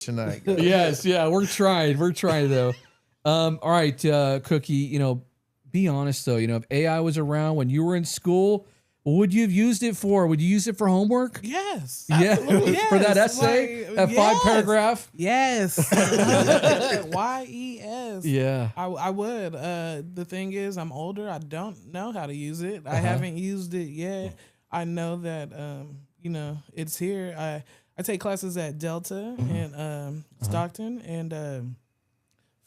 tonight. Yes, yeah, we're trying though. All right, Cookie, be honest though, if AI was around when you were in school, what would you have used it for? Would you use it for homework? Yes. Yeah, Yes, for that essay, like, that 5-paragraph. Yes. YES. Yeah. I would. The thing is, I'm older. I don't know how to use it. I haven't used it yet. I know that it's here. I take classes at Delta and Stockton, and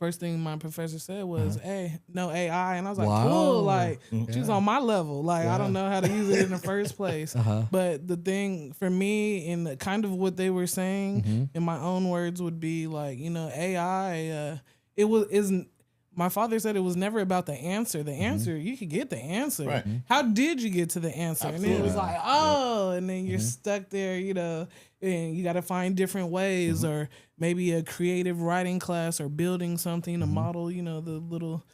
first thing my professor said was, "Hey, no AI," and I was like, Wow. "Cool!" Like she's on my level. Like I don't know how to use it in the first place. But the thing for me, in the kind of what they were saying, in my own words, would be like, AI. Isn't. My father said it was never about the answer. The answer, you could get the answer. Right. How did you get to the answer? And it was like, and then you're stuck there, and you got to find different ways, or maybe a creative writing class, or building something, a model, the little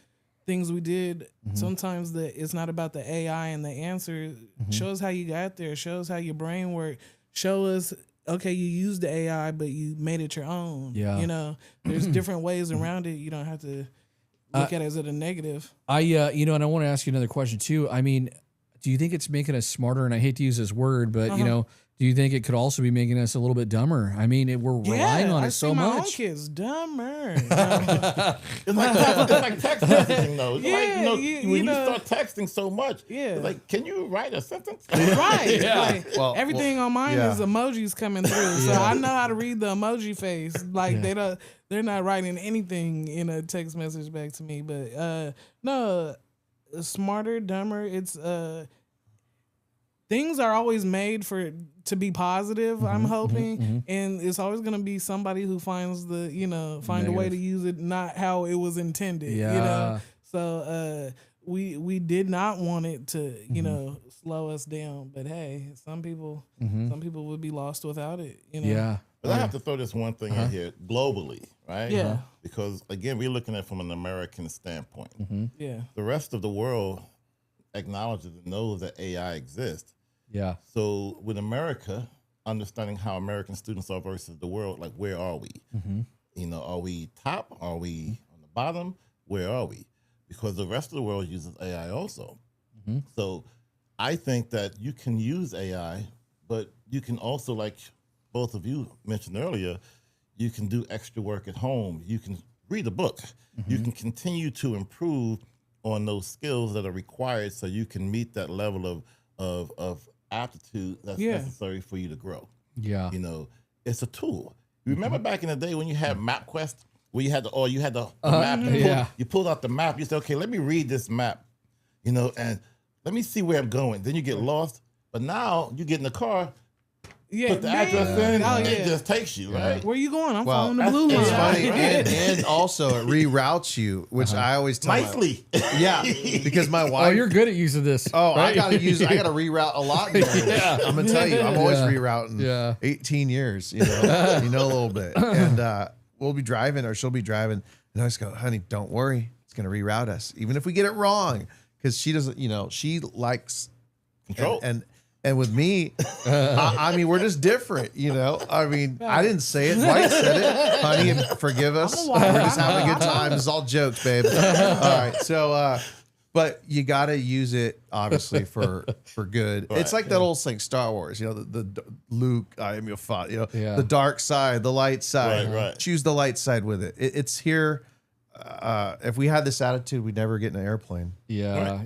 things we did. Sometimes it's not about the AI and the answer. Show us how you got there. Show us how your brain worked. Show us, okay, you used the AI, but you made it your own. Yeah. There's different ways around it. You don't have to look at it as a negative. And I want to ask you another question too. I mean, do you think it's making us smarter? And I hate to use this word, but do you think it could also be making us a little bit dumber? I mean, we're relying on it so my own much. kids dumber. It's like text messaging, though. It's when you start texting so much, it's like, can you write a sentence? Right. Yeah. Like, everything on mine is emojis coming through. So I know how to read the emoji face. Like they're not writing anything in a text message back to me. But no, smarter, dumber, it's things are always made to be positive, I'm hoping. And it's always gonna be somebody who finds find a way to use it not how it was intended. So we did not want it to, slow us down. But hey, some people would be lost without it. Yeah. But I have to throw this one thing in here globally, right? Yeah. Because again, we're looking at it from an American standpoint. Yeah. The rest of the world acknowledges and knows that AI exists. Yeah. So with America, understanding how American students are versus the world, like where are we? Are we top? Are we on the bottom? Where are we? Because the rest of the world uses AI also. So I think that you can use AI, but you can also, like both of you mentioned earlier, you can do extra work at home. You can read a book. You can continue to improve on those skills that are required so you can meet that level of aptitude that's necessary for you to grow. Yeah. It's a tool. You remember back in the day when you had MapQuest, where you had the map, you pulled out the map, you said, okay, let me read this map, and let me see where I'm going. Then you get lost. But now you get in the car, put the address in, and it just takes you, right? Where you going? I'm following the blue line. It's funny, and also it reroutes you, which I always tell Nicely. because my wife. Oh, you're good at using this. Oh, right? I gotta reroute a lot. I'm gonna tell you, I'm always rerouting. Yeah. 18 years, you know a little bit, and we'll be driving, or she'll be driving, and I just go, honey, don't worry, it's gonna reroute us, even if we get it wrong, because she doesn't, she likes Control. And with me, I mean, we're just different, I mean, I didn't say it. Dwight said it. Honey, forgive us. We're just having a good time. It's all jokes, babe. All right. So, but you got to use it, obviously, for good. Right. It's like that old thing, Star Wars, the Luke, I am your father, the dark side, the light side. Right. Choose the light side with it. It's here. If we had this attitude, we'd never get in an airplane. Yeah.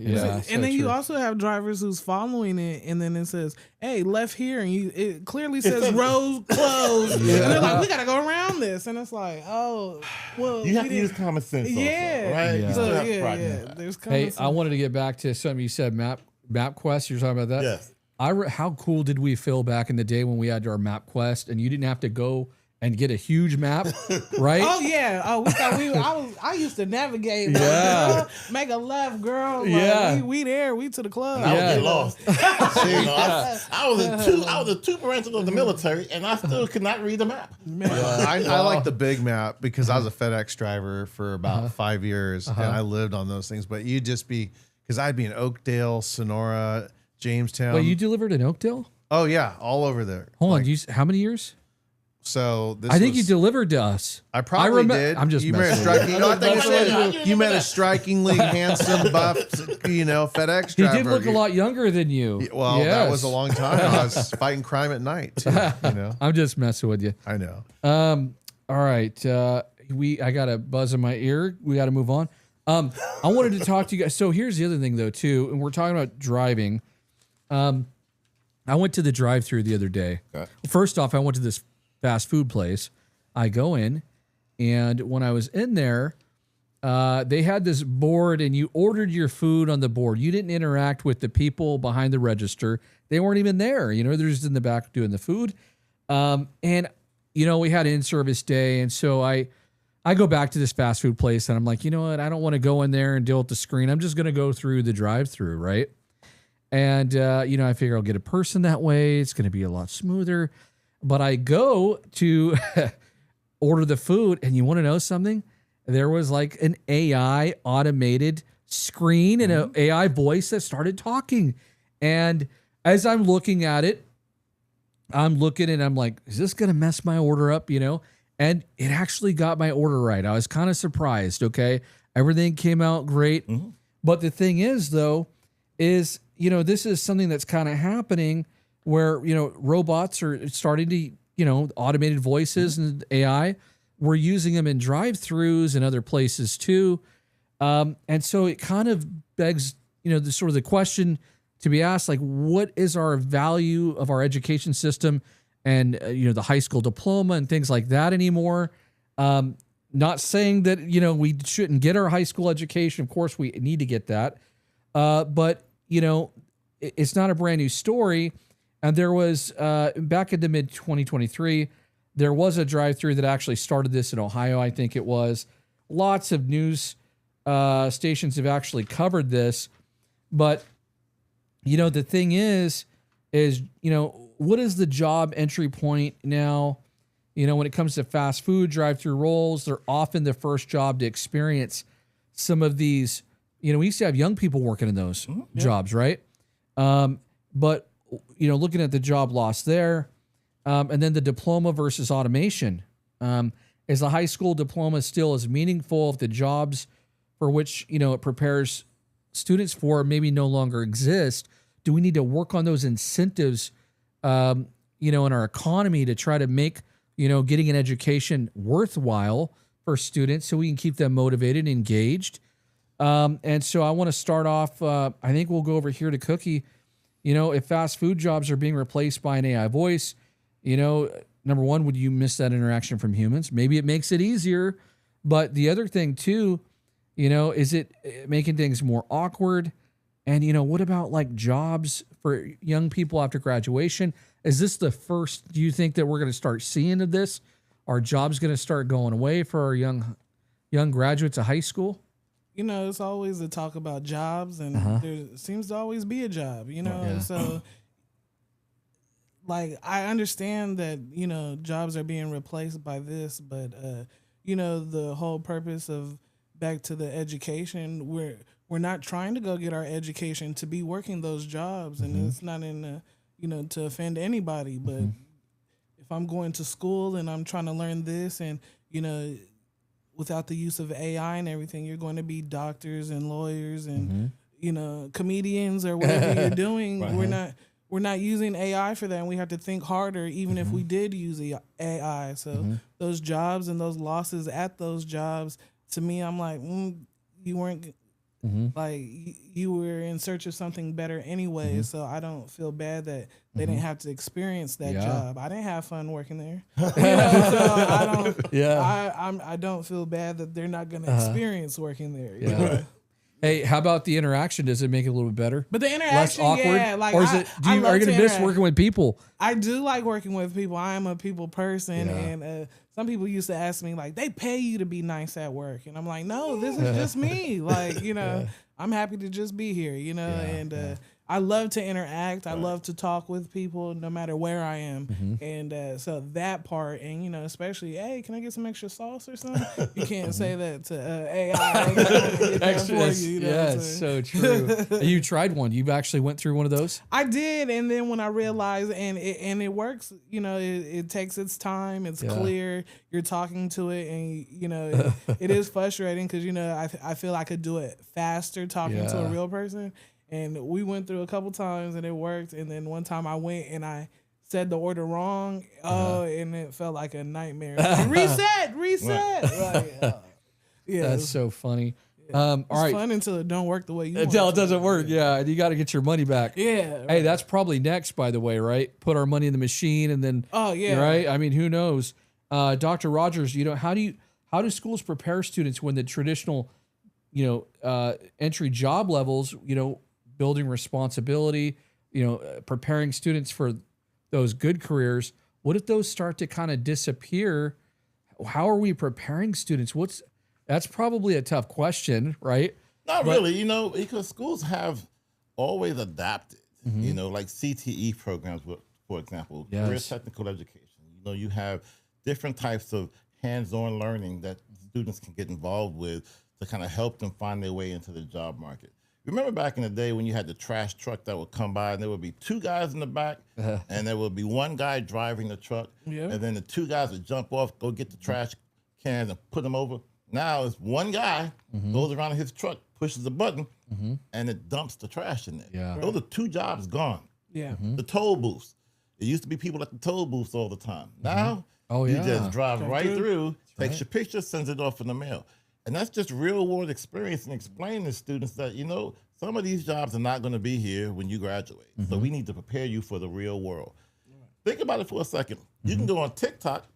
And then you also have drivers who's following it, and then it says, "Hey, left here," and it clearly says "road closed," and they're like, "We gotta go around this," and it's like, "Oh, well." You have to use common sense, also, right? Yeah. You still have to practice yeah. that. There's common sense. I wanted to get back to something you said, MapQuest. You're talking about that? Yes. How cool did we feel back in the day when we had our MapQuest and you didn't have to go and get a huge map, right? Oh yeah. Oh, we thought I used to navigate. Like, Yeah. Make a left, girl. Like, Yeah. We there. We to the club. I would get lost. I was in two branches of the military, and I still could not read the map. I like the big map because I was a FedEx driver for about 5 years, and I lived on those things. But you'd just be, because I'd be in Oakdale, Sonora, Jamestown. Wait, you delivered in Oakdale? Oh yeah, all over there. Hold on. How many years? So this I think you was- delivered to us. I probably did. I'm just you met a messing with striking. No, I think I said you met a strikingly handsome, buff, FedEx He driver. did look a lot younger than you. Well, that Yes. was a long time. I was fighting crime at night too. I'm just messing with you. I know. All right. I got a buzz in my ear. We got to move on. I wanted to talk to you guys. So here's the other thing though, too. And we're talking about driving. I went to the drive-thru the other day. Okay. First off, I went to this fast food place. I go in, and when I was in there, they had this board, and you ordered your food on the board. You didn't interact with the people behind the register. They weren't even there. They're just in the back doing the food. And we had in-service day, and so I go back to this fast food place, and I'm like, you know what? I don't want to go in there and deal with the screen. I'm just going to go through the drive-thru, right? And, I figure I'll get a person that way. It's going to be a lot smoother. But I go to order the food, and you want to know something? There was like an AI automated screen and an AI voice that started talking. And as I'm looking at it, I'm looking and I'm like, is this going to mess my order up? And it actually got my order right. I was kind of surprised. Okay. Everything came out great. But the thing is, though, is, this is something that's kind of happening where, robots are starting to, automated voices and AI, we're using them in drive-thrus and other places too. And so it kind of begs, the sort of the question to be asked, like, what is our value of our education system and, the high school diploma and things like that anymore? Not saying that, we shouldn't get our high school education. Of course, we need to get that. But, it's not a brand new story. And there was, back in the mid 2023, there was a drive-thru that actually started this in Ohio, I think it was. Lots of news stations have actually covered this. But, the thing is, what is the job entry point now? When it comes to fast food drive-thru roles, they're often the first job to experience some of these. We used to have young people working in those jobs, right? But looking at the job loss there, and then the diploma versus automation. Is the high school diploma still as meaningful if the jobs for which, it prepares students for maybe no longer exist? Do we need to work on those incentives, in our economy to try to make, getting an education worthwhile for students so we can keep them motivated and engaged? And so I want to start off, I think we'll go over here to Cookie. If fast food jobs are being replaced by an AI voice, number one, would you miss that interaction from humans? Maybe it makes it easier. But the other thing too, is it making things more awkward? And, what about like jobs for young people after graduation? Is this the first, do you think that we're going to start seeing of this? Are jobs going to start going away for our young graduates of high school? It's always a talk about jobs, and there seems to always be a job, and so like, I understand that, jobs are being replaced by this, but, the whole purpose of back to the education, we're not trying to go get our education to be working those jobs. And it's not in the, to offend anybody, but if I'm going to school and I'm trying to learn this and, without the use of AI and everything, you're going to be doctors and lawyers and, comedians or whatever you're doing. Right. We're not using AI for that, and we have to think harder, even if we did use AI. So those jobs and those losses at those jobs, to me, I'm like, you weren't like you were in search of something better anyway. So I don't feel bad that they didn't have to experience that job. I didn't have fun working there. So I don't. I don't feel bad that they're not going to experience working there. You know? Hey, how about the interaction? Does it make it a little bit better? But the Less interaction, awkward? yeah, like or is it? Are you going to miss working with people? I do like working with people. I am a people person, and some people used to ask me like, "They pay you to be nice at work," and I'm like, "No, this is just me." Like, I'm happy to just be here, and I love to interact. I love to talk with people no matter where I am. And so that part, and, you know, especially, hey, can I get some extra sauce or something? You can't say that to AI. Get that for you, you know what I'm Yes, saying? so true. You tried one. You actually went through one of those? I did, and then when I realized, and it works, you know, it takes its time. It's clear. You're talking to it, and you know, it is frustrating because, you know, I feel I could do it faster talking to a real person. And we went through a couple times, and it worked. And then one time I went and I said the order wrong. And it felt like a nightmare. Like, reset. Like, yeah, That's so funny. All it's right. fun until it don't work the way you want. Until it to. doesn't work. Yeah. You got to get your money back. Yeah. Hey, that's probably next, by the way, right? Put our money in the machine and then, Oh yeah. right? I mean, who knows? Dr. Rogers, you know, how do schools prepare students when the traditional, you know, entry job levels, you know, building responsibility, you know, preparing students for those good careers? What if those start to kind of disappear? How are we preparing students? That's probably a tough question, right? Not really, you know, because schools have always adapted, you know, like CTE programs, for example, career Yes. technical education. You know, you have different types of hands-on learning that students can get involved with to kind of help them find their way into the job market. Remember back in the day when you had the trash truck that would come by and there would be two guys in the back and there would be one guy driving the truck and then the two guys would jump off, go get the trash cans and put them over. Now it's one guy goes around in his truck, pushes a button, and it dumps the trash in there. Yeah. Those are two jobs gone. Yeah. The toll booths. It used to be people at the toll booths all the time. Now Oh, you yeah. just drive right through. through, takes your picture, sends it off in the mail. And that's just real world experience and explaining to students that, you know, some of these jobs are not going to be here when you graduate. So we need to prepare you for the real world. Think about it for a second. You can go on TikTok,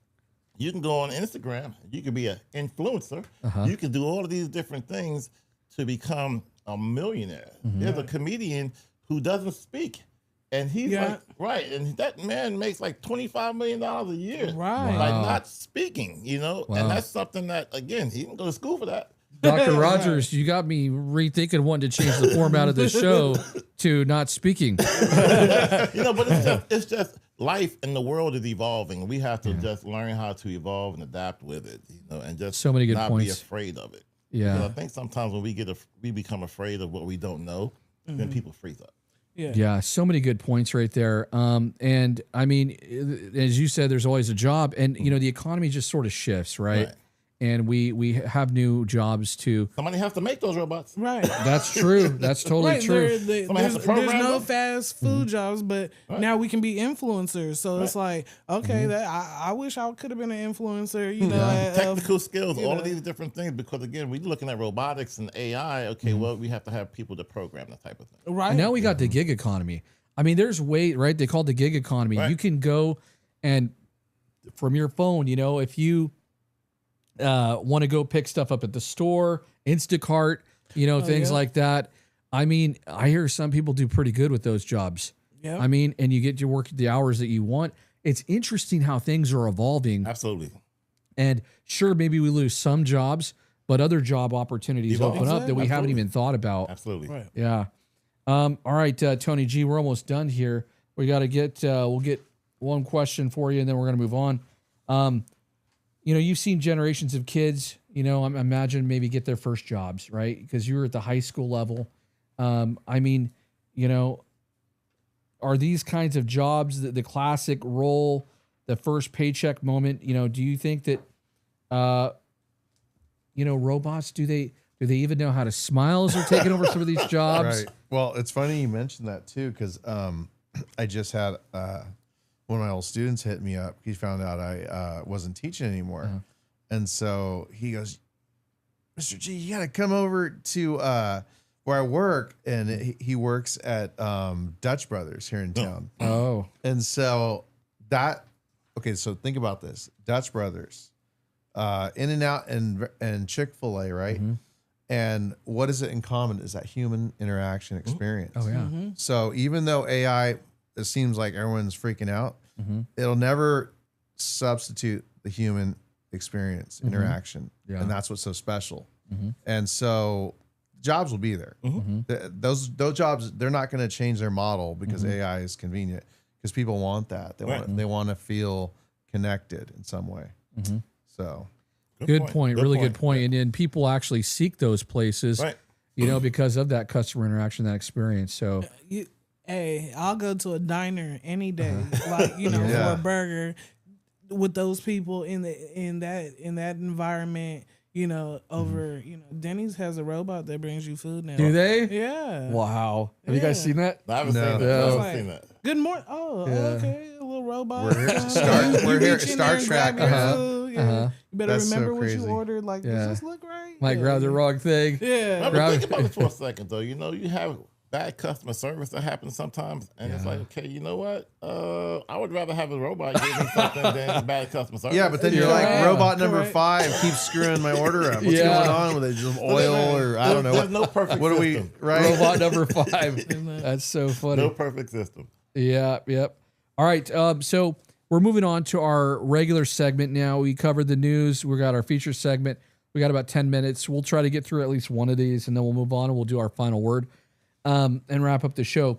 you can go on Instagram, you can be an influencer, you can do all of these different things to become a millionaire. There's a comedian who doesn't speak. And he's like, right, and that man makes like $25 million a year Right. by Wow. not speaking, you know? And that's something that, again, he didn't go to school for that. Dr. Rogers, you got me rethinking wanting to change the format of the show to not speaking. You know, but it's just life and the world is evolving. We have to just learn how to evolve and adapt with it, you know, and just So many good not be points. afraid of it. Yeah. Because I think sometimes when we become afraid of what we don't know, then people freeze up. Yeah. Yeah, so many good points right there. And I mean, as you said, there's always a job, and you know, the economy just sort of shifts, right? Right. And we have new jobs to. Somebody has to make those robots. Right. That's true. That's totally Right, true. Somebody has there's to program no them. fast food jobs, but now we can be influencers. So it's like, okay, that I wish I could have been an influencer. You know, Technical skills, all know. of these different things. Because again, we're looking at robotics and AI. Okay, well, we have to have people to program that type of thing. right? And now we got the gig economy. I mean, there's right? They call it the gig economy. Right. You can go and from your phone, you know, if you want to go pick stuff up at the store, Instacart, you know, things yeah. like that. I mean, I hear some people do pretty good with those jobs. Yeah. I mean, and you get to work the hours that you want. It's interesting how things are evolving. Absolutely. And sure, maybe we lose some jobs, but other job opportunities Evolve. open up that we haven't Absolutely. even thought about. Absolutely. Right. Yeah. All right, Tony G, we're almost done here. We got to get, we'll get one question for you and then we're going to move on. You know, you've seen generations of kids, you know, I imagine maybe get their first jobs, right? Because you were at the high school level. I mean, you know, are these kinds of jobs the classic role, the first paycheck moment? You know, do you think that, you know, robots, do they even know how to smile as they're taking over some of these jobs? Right. Well, it's funny you mentioned that too, because I just had one of my old students hit me up. He found out I wasn't teaching anymore. And so he goes, Mr. G, you got to come over to where I work. And he works at Dutch Brothers here in town. Oh, And so okay, so think about this. Dutch Brothers, In-N-Out and Chick-fil-A, right? And what is it in common is that human interaction experience. oh yeah. So even though AI, it seems like everyone's freaking out, it'll never substitute the human experience, interaction. Yeah. And that's what's so special. And so jobs will be there. Those jobs, they're not going to change their model because AI is convenient, because people want that. They want to feel connected in some way. So Good point. Really good point. And then people actually seek those places, Right. you know, because of that customer interaction, that experience. So Hey, I'll go to a diner any day, like for a burger, with those people in that environment. Over Denny's has a robot that brings you food now. do they? Yeah. Wow. Have you guys seen that? I haven't seen that. No. I Like, haven't seen that. Good morning. Oh, okay. A little robot. We're here- comes, Star- you we're here- reach in Star there and Trek, grab your food, yeah. You better That's so remember what you crazy. ordered. Like, Yeah. does this look right? Might grab the wrong thing. Yeah. But think about it for a second, though. You have bad customer service that happens sometimes, and it's like, okay, you know what? I would rather have a robot give me something than bad customer service. yeah, but then you're Yeah. like, robot number Correct. 5 keeps screwing my order up. What's Yeah. going on with it? Just oil or I don't know. There's no perfect What are we system. right? Robot number 5. That's so funny. No perfect system. Yeah, yep. All right. So we're moving on to our regular segment now. We covered the news. We got our feature segment. We got about 10 minutes. We'll try to get through at least one of these, and then we'll move on and we'll do our final word and wrap up the show.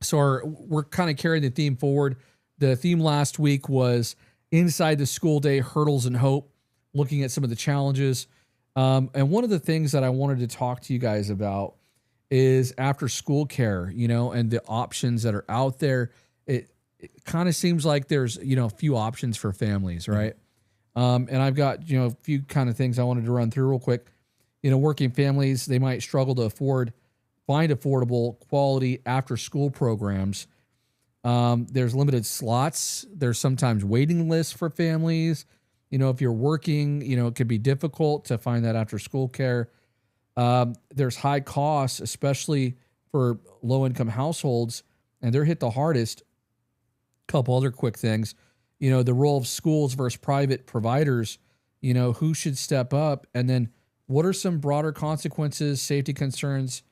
So we're kind of carrying the theme forward. The theme last week was inside the school day, hurdles and hope, looking at some of the challenges. And one of the things that I wanted to talk to you guys about is after school care, and the options that are out there. It kind of seems like there's, a few options for families, right? And I've got, a few kind of things I wanted to run through real quick. Working families, they might struggle to find affordable, quality after school programs. There's limited slots. There's sometimes waiting lists for families. If you're working, it could be difficult to find that after school care. There's high costs, especially for low income households, and they're hit the hardest. Couple other quick things, the role of schools versus private providers, who should step up, and then what are some broader consequences, safety concerns,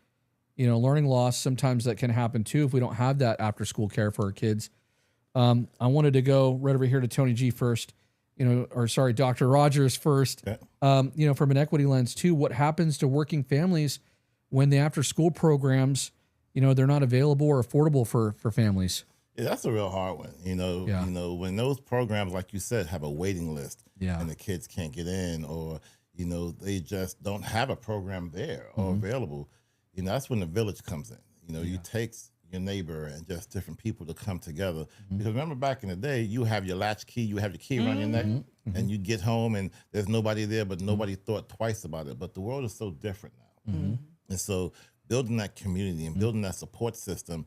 learning loss sometimes that can happen too if we don't have that after school care for our kids. I wanted to go right over here to Tony G first, Dr. Rogers first. Okay. From an equity lens too, what happens to working families when the after school programs, they're not available or affordable for families? Yeah, that's a real hard one. When those programs, like you said, have a waiting list, and the kids can't get in, or they just don't have a program there or available. That's when the village comes in. You take your neighbor and just different people to come together. Because remember back in the day, you have your latch key, you have your key around your neck, and you get home and there's nobody there, but nobody thought twice about it. But the world is so different now. And so building that community and building that support system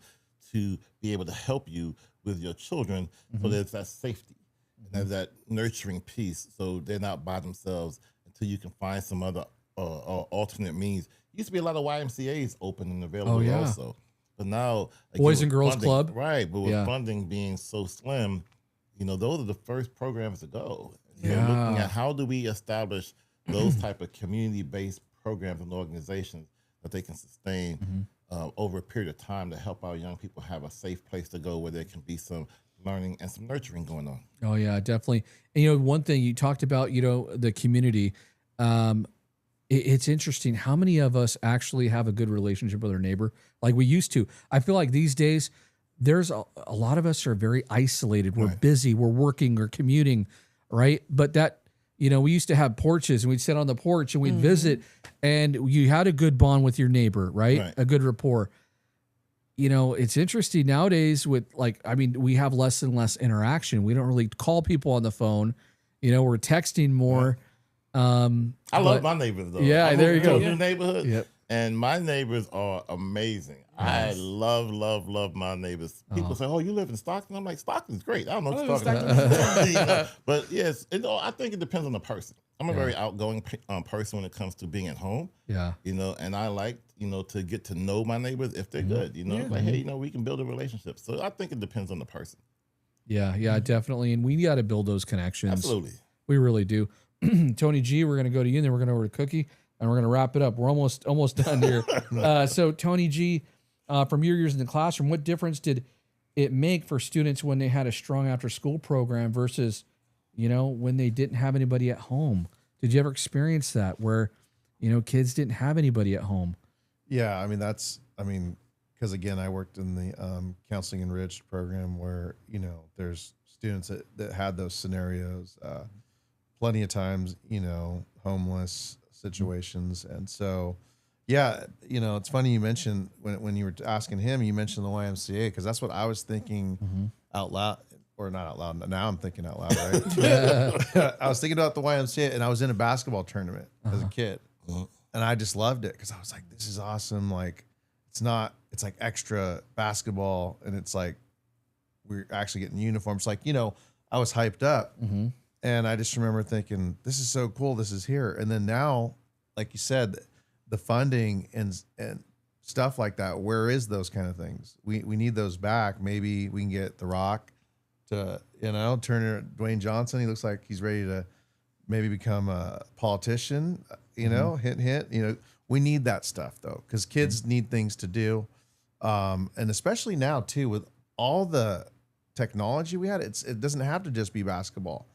to be able to help you with your children, so there's that safety and there's that nurturing piece, so they're not by themselves until you can find some other alternate means. Used to be a lot of YMCAs open and available also, but now Boys and Girls funding, Club, right? But with funding being so slim, those are the first programs to go. You're looking at how do we establish those type of community-based programs and organizations that they can sustain over a period of time to help our young people have a safe place to go where there can be some learning and some nurturing going on. Oh yeah, definitely. And one thing you talked about, the community. It's interesting how many of us actually have a good relationship with our neighbor, like we used to. I feel like these days, there's a lot of us are very isolated. We're busy, we're working or commuting, right? But that, we used to have porches and we'd sit on the porch and we'd visit, and you had a good bond with your neighbor, right? A good rapport. It's interesting nowadays with we have less and less interaction. We don't really call people on the phone. We're texting more. I love my neighbors though. Yeah, I there you moved to go. a new neighborhood. Yep. And my neighbors are amazing. I love my neighbors. People say, "Oh, you live in Stockton?" I'm like, "Stockton's great. I don't know what you're talking about." But yes, I think it depends on the person. I'm a very outgoing person when it comes to being at home. Yeah. And I like, to get to know my neighbors if they're good. Like, hey, we can build a relationship. So I think it depends on the person. Yeah, definitely. And we got to build those connections. Absolutely. We really do. Tony G, we're going to go to you, and then we're going to over to Cookie, and we're going to wrap it up. We're almost done here. So Tony G, from your years in the classroom, what difference did it make for students when they had a strong after school program versus, when they didn't have anybody at home? Did you ever experience that where kids didn't have anybody at home. Yeah, I mean, because again, I worked in the counseling enriched program where, there's students that had those scenarios plenty of times, homeless situations. And so, yeah, it's funny you mentioned when you were asking him, you mentioned the YMCA, because that's what I was thinking out loud. Or not out loud. Now I'm thinking out loud, right? I was thinking about the YMCA, and I was in a basketball tournament as a kid. And I just loved it because I was like, this is awesome. Like, it's like extra basketball, and it's like we're actually getting uniforms. Like, I was hyped up, and I just remember thinking, this is so cool. This is here. And then now, like you said, the funding and stuff like that, where is those kind of things? We need those back. Maybe we can get The Rock to, Turner, Dwayne Johnson. He looks like he's ready to maybe become a politician, hint. We need that stuff though, because kids need things to do. And especially now too, with all the technology we had, it doesn't have to just be basketball.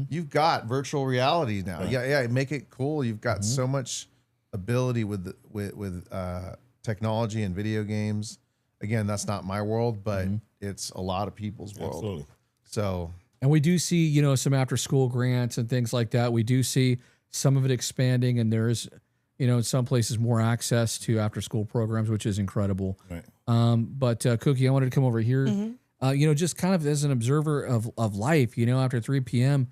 You've got virtual reality now. Right. Yeah. Make it cool. You've got so much ability with technology and video games. Again, that's not my world, but it's a lot of people's world. Absolutely. So, and we do see, some after school grants and things like that. We do see some of it expanding, and there's, in some places more access to after school programs, which is incredible. Right. But Cookie, I wanted to come over here, just kind of as an observer of life, after 3 p.m.,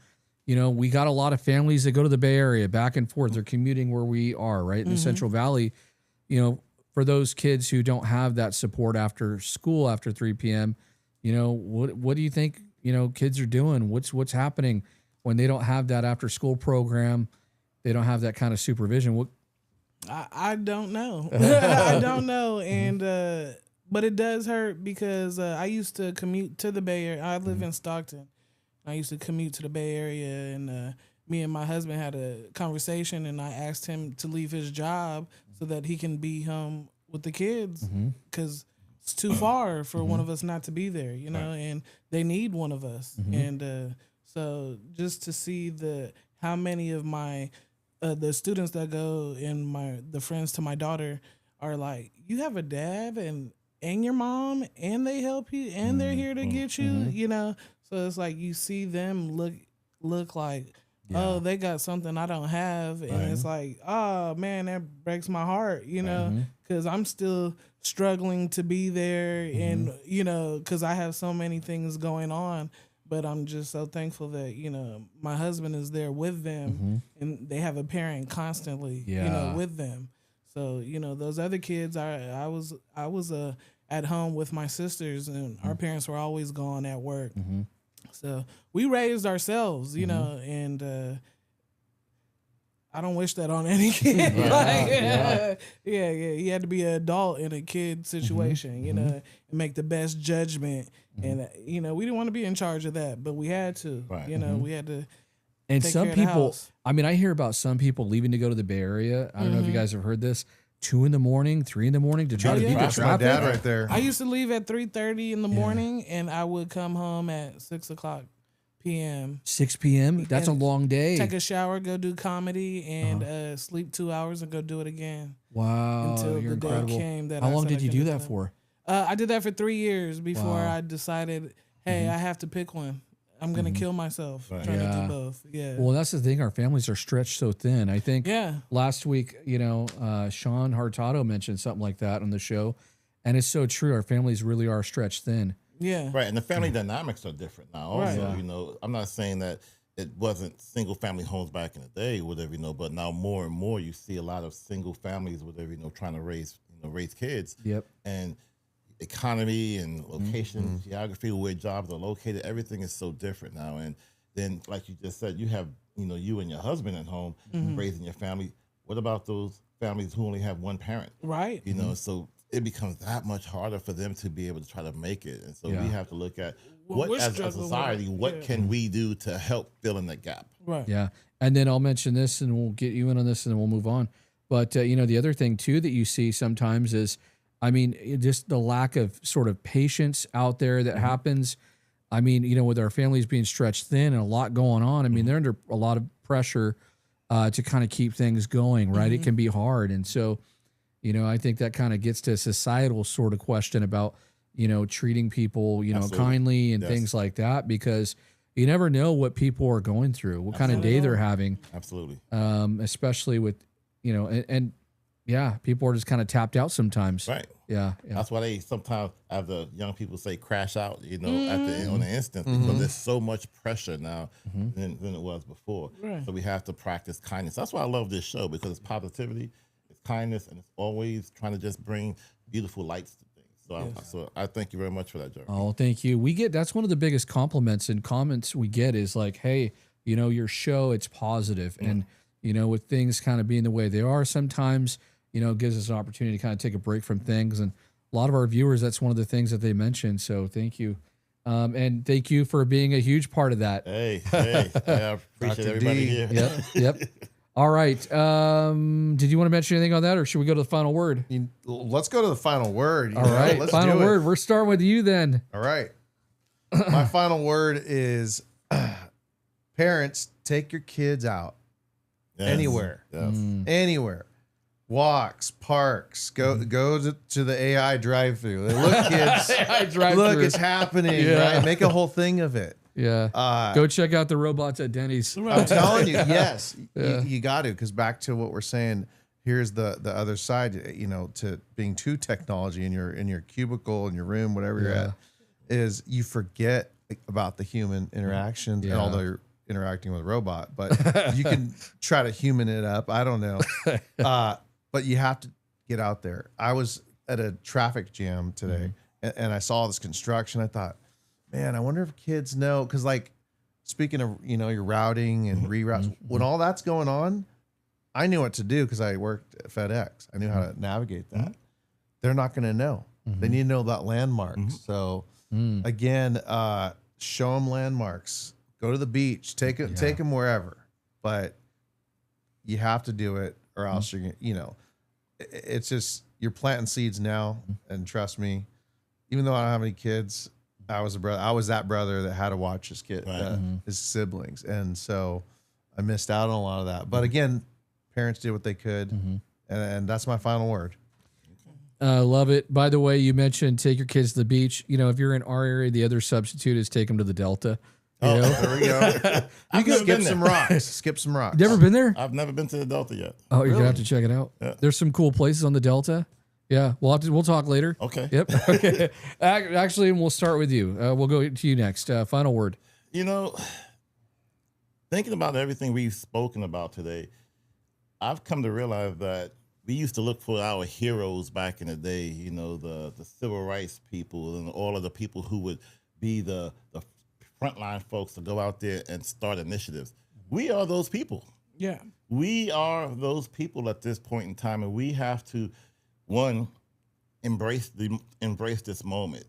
we got a lot of families that go to the Bay Area back and forth. They're commuting where we are, right? In the Central Valley, for those kids who don't have that support after school after 3 p.m., what do you think, kids are doing? What's happening when they don't have that after school program? They don't have that kind of supervision. I don't know. I don't know. And, but it does hurt because I used to commute to the Bay Area. I live in Stockton. I used to commute to the Bay Area, and me and my husband had a conversation, and I asked him to leave his job so that he can be home with the kids, because it's too far for one of us not to be there, and they need one of us. And so just to see how many of my the students that go and the friends to my daughter are like, you have a dad and your mom, and they help you, and they're here to get you, So it's like you see them look like, oh, they got something I don't have, and it's like, oh man, that breaks my heart, because I'm still struggling to be there, and because I have so many things going on. But I'm just so thankful that, my husband is there with them, and they have a parent constantly, with them. So, those other kids, I was at home with my sisters, and our parents were always gone at work. So we raised ourselves, and I don't wish that on any kid. You had to be an adult in a kid situation, and make the best judgment. And we didn't want to be in charge of that, but we had to. Right. We had to. And take some care of the people, house. I hear about some people leaving to go to the Bay Area. I don't know if you guys have heard this. 2 in the morning, 3 in the morning to try to beat the That's my traffic. dad right there. I used to leave at 3:30 in the morning, and I would come home at 6:00 p.m. 6 p.m. That's a And long day. Take a shower, go do comedy, and sleep 2 hours and go do it again. Wow, Until you're the incredible. day came that How I long said did I you do couldn't that do it. for? I did that for 3 years before Wow. I decided, hey, I have to pick one. I'm gonna kill myself trying to Yeah. do both. Yeah. Well, that's the thing. Our families are stretched so thin. I think Yeah. last week, Sean Hartato mentioned something like that on the show. And it's so true. Our families really are stretched thin. Yeah. Right, and the family dynamics are different now. Right. Also, Yeah. I'm not saying that it wasn't single family homes back in the day, whatever, but now more and more you see a lot of single families, whatever, trying to raise kids. Yep. And economy and location, geography, where jobs are located, everything is so different now. And then, like you just said, you have, you and your husband at home raising your family. What about those families who only have one parent? Right. So it becomes that much harder for them to be able to try to make it. And so Yeah. we have to look at Well, what, we're as a struggling with society, it. what Yeah. can we do to help fill in that gap? Right. Yeah. And then I'll mention this and we'll get you in on this and then we'll move on. But, the other thing too that you see sometimes is, just the lack of sort of patience out there that happens. With our families being stretched thin and a lot going on, they're under a lot of pressure to kind of keep things going, right? It can be hard. And so, you know, I think that kind of gets to a societal sort of question about, you know, treating people, you know, Absolutely. kindly and Yes. things like that, because you never know what people are going through, what kind of day they're having, Absolutely. especially with, you know, and yeah, people are just kind of tapped out sometimes. Right. Yeah. Yeah. That's why they sometimes have the young people say crash out, you know, at the on the instant, because there's so much pressure now than it was before. Right. So we have to practice kindness. That's why I love this show, because it's positivity, it's kindness, and it's always trying to just bring beautiful lights to things. So I thank you very much for that, Jeremy. Oh, thank you. That's one of the biggest compliments and comments we get is like, hey, you know, your show, it's positive. And, you know, with things kind of being the way they are sometimes, you know, it gives us an opportunity to kind of take a break from things. And a lot of our viewers, that's one of the things that they mention. So thank you. And thank you for being a huge part of that. Hey, I appreciate Dr. everybody D. here. Yep. All right. Did you want to mention anything on that, or should we go to the final word? Let's go to the final word. All right. Let's Final do it. word. We're starting with you then. All right. My final word is parents, take your kids out Yes. anywhere. Yes. Anywhere. Walks, parks, go to the AI drive-through. Look, kids. Look, it's happening, Yeah. right? Make a whole thing of it. Yeah. Go check out the robots at Denny's. I'm telling you, yes, Yeah. you got to, because back to what we're saying, here's the other side, you know, to being too technology in your cubicle, in your room, whatever you're at, is you forget about the human interactions and although you're interacting with a robot, but you can try to human it up. I don't know. But you have to get out there. I was at a traffic jam today and I saw this construction. I thought, man, I wonder if kids know, because like speaking of, you know, your routing and reroutes, when all that's going on, I knew what to do because I worked at FedEx. I knew how to navigate that. They're not going to know. They need to know about landmarks. So again, show them landmarks. Go to the beach. Take them wherever. But you have to do it, or else you're gonna, you know, it's just you're planting seeds now. And trust me, even though I don't have any kids, I was that brother that had to watch his kid, his siblings, and so I missed out on a lot of that. But again, parents did what they could, and that's my final word. Love it. By the way, you mentioned take your kids to the beach. You know, if you're in our area, the other substitute is take them to the Delta. You know? There we go. I've never Skip been some there. rocks. Skip some rocks. Never been there? I've never been to the Delta yet. Oh, you're gonna have to check it out. Yeah. There's some cool places on the Delta. Yeah, we'll talk later. Okay. Yep. Okay. Actually, we'll start with you. We'll go to you next. Final word. You know, thinking about everything we've spoken about today, I've come to realize that we used to look for our heroes back in the day, you know, the civil rights people and all of the people who would be the frontline folks to go out there and start initiatives. We are those people. Yeah. We are those people at this point in time, and we have to, one, embrace this moment.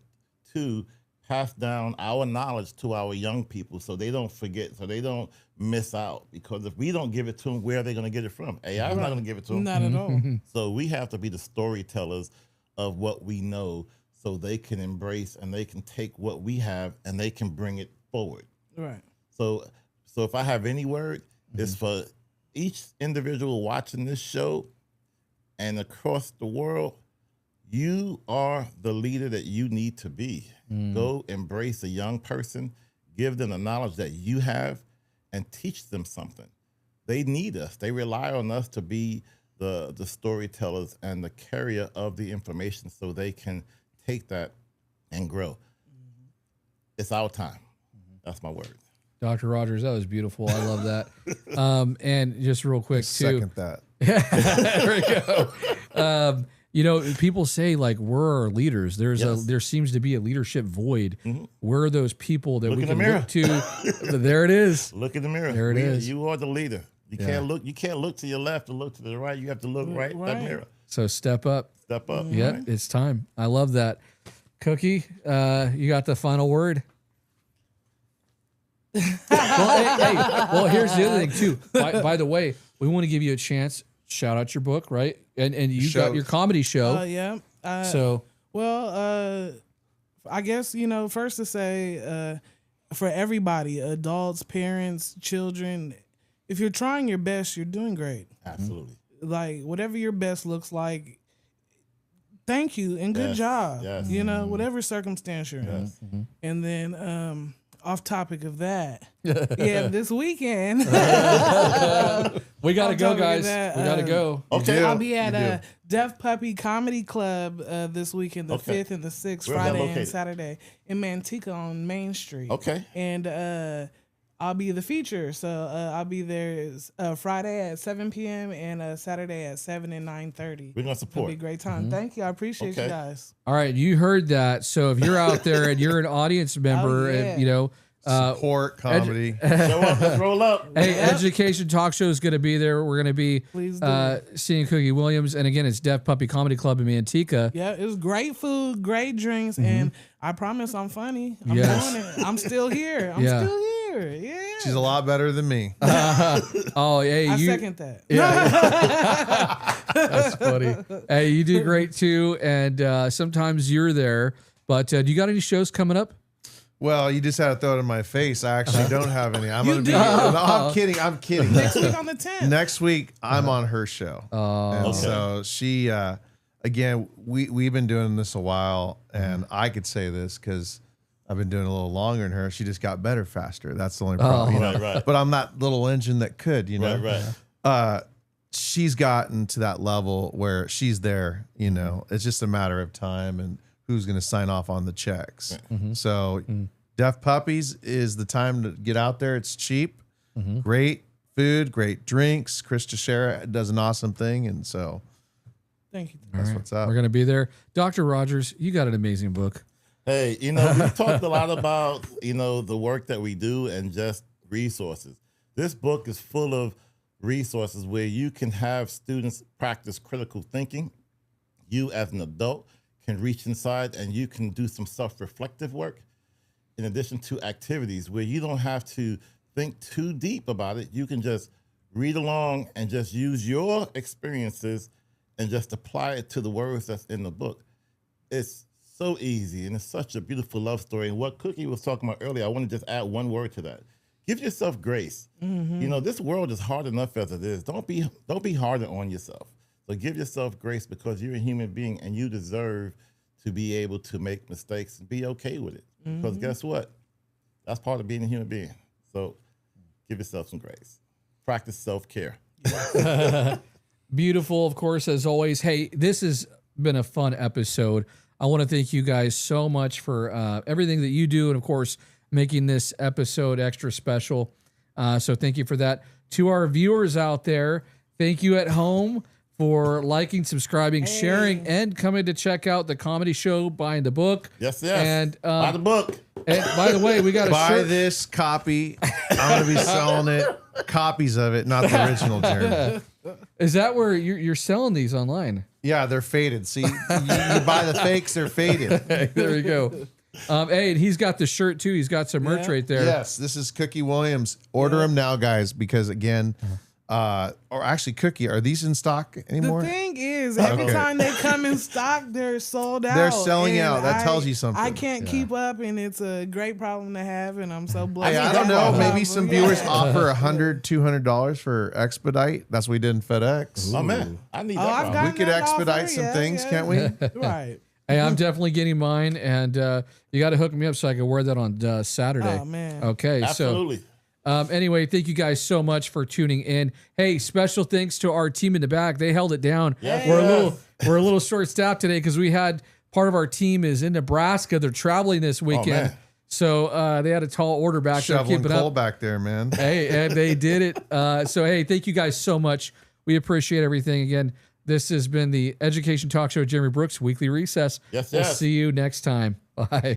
Two, pass down our knowledge to our young people so they don't forget, so they don't miss out. Because if we don't give it to them, where are they going to get it from? AI is not going to give it to them. Not at all. So we have to be the storytellers of what we know so they can embrace and they can take what we have and they can bring it forward. Right. So if I have any word, it's for each individual watching this show and across the world, you are the leader that you need to be. Go embrace a young person, give them the knowledge that you have, and teach them something. They need us. They rely on us to be the storytellers and the carrier of the information so they can take that and grow. It's our time. That's my word. Dr. Rogers, that was beautiful. I love that. And just real quick, too. Second that. There we go. You know, people say like we're our leaders. There seems to be a leadership void. We're those people that Look we in the can mirror. look to. There it is. Look in the mirror. There it is. You are the leader. You can't look. You can't look to your left or look to the right. You have to look right in that mirror. So step up. Step up. Yeah, right? it's time. I love that. Cookie, you got the final word. Well, here's the other thing too. By the way, we want to give you a chance. Shout out your book, right? And you got your comedy show. Yeah. So I guess, you know, first to say, for everybody, adults, parents, children, if you're trying your best, you're doing great. Absolutely. Like whatever your best looks like, thank you and good Yes, job. yes. You know, whatever circumstance you're in. Yes. And then off topic of that, this weekend We got to I'll go, tell you guys. that, We got to go. Okay. do. I'll be at You do. Deaf Puppy Comedy Club this weekend, the Okay. 5th and the 6th, Where's that Friday and located? Saturday in Manteca on Main Street. Okay. And I'll be the feature. So I'll be there Friday at 7 p.m. and Saturday at 7 and 9:30. We're gonna It'll support. be a great time. Thank you. I appreciate you Okay. guys. All right, you heard that. So if you're out there and you're an audience member, yeah. and, you know, Support comedy. Show up. Let's roll up. hey, Education Talk Show is going to be there. We're going to be Please do. seeing Cookie Williams, and again, it's Deaf Puppy Comedy Club in Manteca. Yeah, it was great food, great drinks, and I promise I'm funny. I'm Yes. doing it. I'm still here. I'm Yeah. still here. Yeah. She's a lot better than me. Oh, hey, I you. second that. That's funny. Hey, you do great too, and sometimes you're there. But do you got any shows coming up? Well, you just had to throw it in my face. I actually don't have any. I'm You gonna be. do. No, I'm kidding. I'm kidding. Next week on the 10th. Next week, I'm on her show. And Okay. so she, again, we've been doing this a while, and I could say this because I've been doing it a little longer than her. She just got better faster. That's the only problem. you know? Right. But I'm that little engine that could, you know. Right. She's gotten to that level where she's there. You know, it's just a matter of time and who's going to sign off on the checks. So, Deaf Puppies is the time to get out there. It's cheap, great food, great drinks. Chris Teixeira does an awesome thing, and so Thank you. that's what's up. We're going to be there. Dr. Rogers, you got an amazing book. Hey, you know, we talked a lot about, you know, the work that we do and just resources. This book is full of resources where you can have students practice critical thinking. You as an adult can reach inside and you can do some self-reflective work in addition to activities where you don't have to think too deep about it. You can just read along and just use your experiences and just apply it to the words that's in the book. It's so easy, and it's such a beautiful love story. And what Cookie was talking about earlier, I want to just add one word to that. Give yourself grace. You know, this world is hard enough as it is. Don't be harder on yourself. So give yourself grace because you're a human being and you deserve to be able to make mistakes and be okay with it. Because guess what? That's part of being a human being. So give yourself some grace. Practice self-care. Beautiful, of course, as always. Hey, this has been a fun episode. I want to thank you guys so much for everything that you do, and of course, making this episode extra special. So thank you for that. To our viewers out there, thank you at home for liking, subscribing, sharing, and coming to check out the comedy show, Buying the Book. Yes. And, Buy the book. And by the way, we got a Buy shirt. this copy. I'm going to be selling it. Copies of it, not the original, Jeremy. Is that where you're selling these online? Yeah, they're faded. See, you buy the fakes, they're faded. There you go. Hey, and he's got the shirt too. He's got some merch right there. Yes, this is Cookie Williams. Order them now, guys, because again, or actually, Cookie, are these in stock anymore? The thing is, every Okay. time they come in stock, they're sold out. They're selling and out. That tells you something. I can't keep up, and it's a great problem to have, and I'm so blessed. I to don't have know. that Maybe some problem. viewers offer $100, $200 for expedite. That's what we did in FedEx. Oh, man. I need that. I've problem. got We could that expedite offer, some yeah, things, yeah. can't we? Right. Hey, I'm definitely getting mine, and you got to hook me up so I can wear that on Saturday. Oh, man. Okay, Absolutely. so anyway, thank you guys so much for tuning in. Hey, special thanks to our team in the back; they held it down. Yes. We're a little short staffed today because we had part of our team is in Nebraska. They're traveling this weekend, man. so they had a tall order back there Shoveling keeping coal up. back there, man. Hey, and they did it. So hey, thank you guys so much. We appreciate everything. Again, this has been the Education Talk Show. Jeremy Brooks, Weekly Recess. Yes, We'll yes. see you next time. Bye.